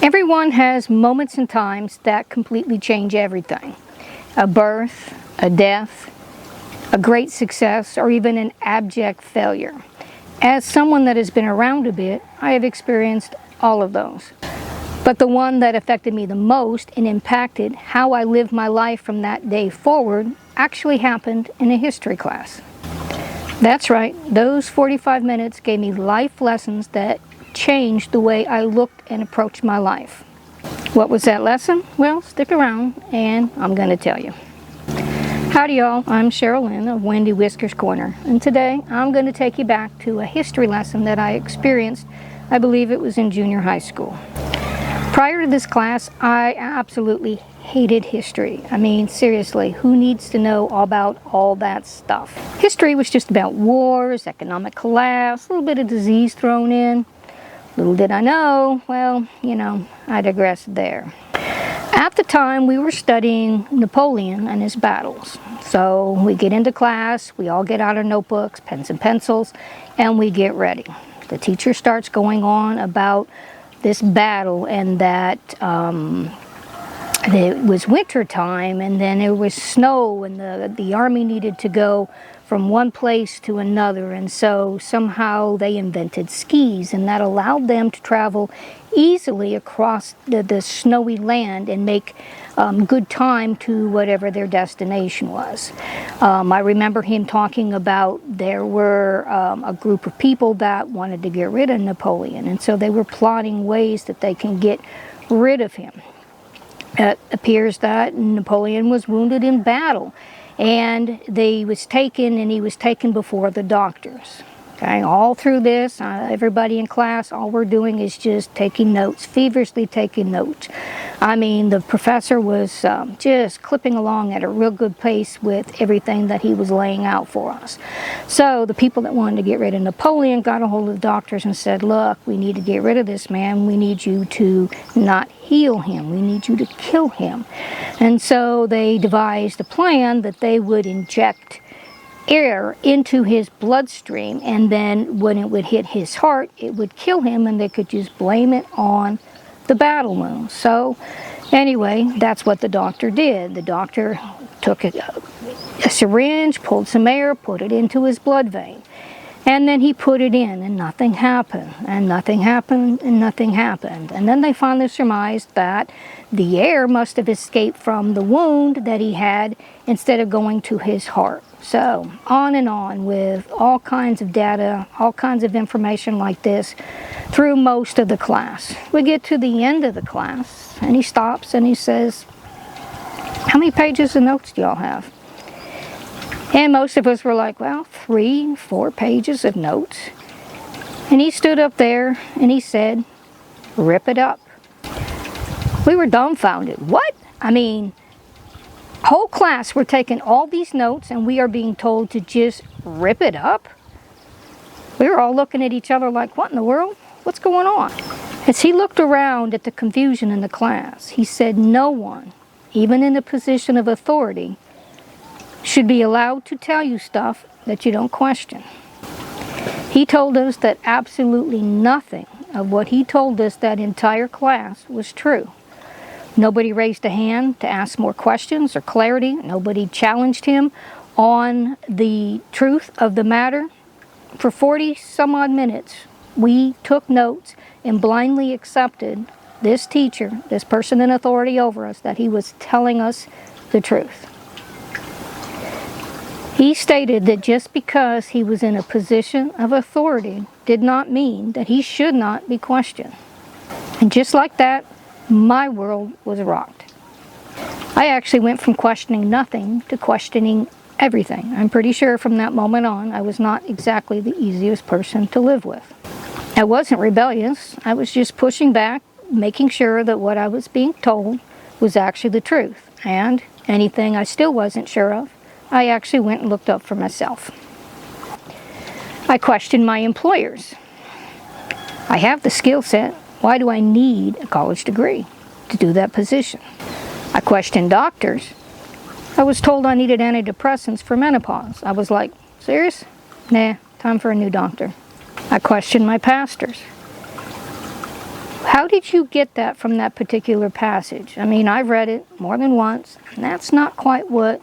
Everyone has moments and times that completely change everything. A birth, a death, a great success, or even an abject failure. As someone that has been around a bit, I have experienced all of those. But the one that affected me the most and impacted how I lived my life from that day forward actually happened in a history class. That's right, those 45 minutes gave me life lessons that changed the way I looked and approached my life. What was that lesson? Well, stick around and I'm going to tell you. Howdy y'all, I'm Cheryl Lynn of Wendy Whiskers Corner, and today I'm going to take you back to a history lesson that I experienced, I believe it was in junior high school. Prior to this class, I absolutely hated history. I mean, seriously, who needs to know about all that stuff? History was just about wars, economic collapse, a little bit of disease thrown in. Little did I know, well, I digressed there. At the time, we were studying Napoleon and his battles. So we get into class, we all get out our notebooks, pens and pencils, and we get ready. The teacher starts going on about this battle and that it was winter time and then there was snow and the army needed to go from one place to another, and so somehow they invented skis, and that allowed them to travel easily across the snowy land and make good time to whatever their destination was. I remember him talking about there were a group of people that wanted to get rid of Napoleon, and so they were plotting ways that they can get rid of him. It appears that Napoleon was wounded in battle, and he was taken before the doctors. Okay, all through this, everybody in class, all we're doing is just taking notes, feverishly taking notes. I mean, the professor was just clipping along at a real good pace with everything that he was laying out for us. So the people that wanted to get rid of Napoleon got a hold of the doctors and said, look, we need to get rid of this man. We need you to not heal him. We need you to kill him. And so they devised a plan that they would inject air into his bloodstream, and then when it would hit his heart, it would kill him, and they could just blame it on the battle wounds. So anyway, that's what the doctor did. The doctor took a syringe, pulled some air, put it into his blood vein, and then he put it in, and nothing happened, and nothing happened, and nothing happened. And then they finally surmised that the air must have escaped from the wound that he had instead of going to his heart. So on and on with all kinds of data, all kinds of information like this through most of the class. We get to the end of the class and he stops and he says, how many pages of notes do y'all have? And most of us were like, well, 3, 4 pages of notes. And he stood up there and he said, rip it up. We were dumbfounded. What? I mean, whole class, we're taking all these notes and we are being told to just rip it up? We were all looking at each other like, what in the world? What's going on? As he looked around at the confusion in the class, he said no one, even in a position of authority, should be allowed to tell you stuff that you don't question. He told us that absolutely nothing of what he told us that entire class was true. Nobody raised a hand to ask more questions or clarity. Nobody challenged him on the truth of the matter. For 40 some odd minutes, we took notes and blindly accepted this teacher, this person in authority over us, that he was telling us the truth. He stated that just because he was in a position of authority did not mean that he should not be questioned. And just like that, my world was rocked. I actually went from questioning nothing to questioning everything. I'm pretty sure from that moment on, I was not exactly the easiest person to live with. I wasn't rebellious. I was just pushing back, making sure that what I was being told was actually the truth. And anything I still wasn't sure of, I actually went and looked up for myself. I questioned my employers. I have the skill set. Why do I need a college degree to do that position? I questioned doctors. I was told I needed antidepressants for menopause. I was like, serious? Nah, time for a new doctor. I questioned my pastors. How did you get that from that particular passage? I mean, I've read it more than once, and that's not quite what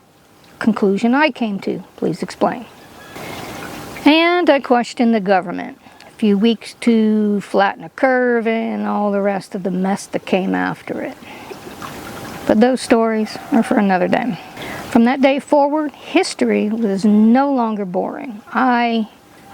conclusion I came to. Please explain. And I questioned the government. A few weeks to flatten a curve and all the rest of the mess that came after it. But those stories are for another day. From that day forward, history was no longer boring. I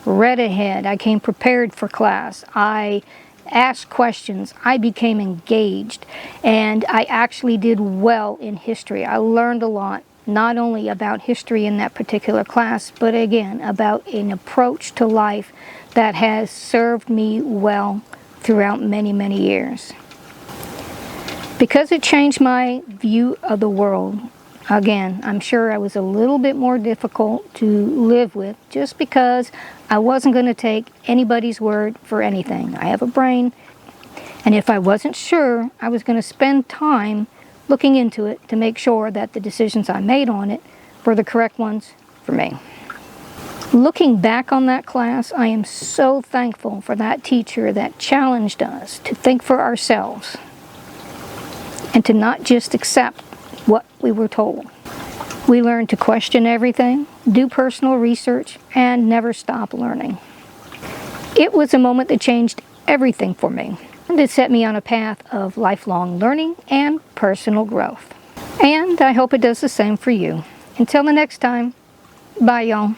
read ahead. I came prepared for class. I asked questions. I became engaged. And I actually did well in history. I learned a lot, not only about history in that particular class, but again, about an approach to life that has served me well throughout many, many years. Because it changed my view of the world, again, I'm sure I was a little bit more difficult to live with just because I wasn't going to take anybody's word for anything. I have a brain, and if I wasn't sure, I was going to spend time looking into it to make sure that the decisions I made on it were the correct ones for me. Looking back on that class, I am so thankful for that teacher that challenged us to think for ourselves and to not just accept what we were told. We learned to question everything, do personal research, and never stop learning. It was a moment that changed everything for me, and it set me on a path of lifelong learning and personal growth. And I hope it does the same for you. Until the next time, bye y'all.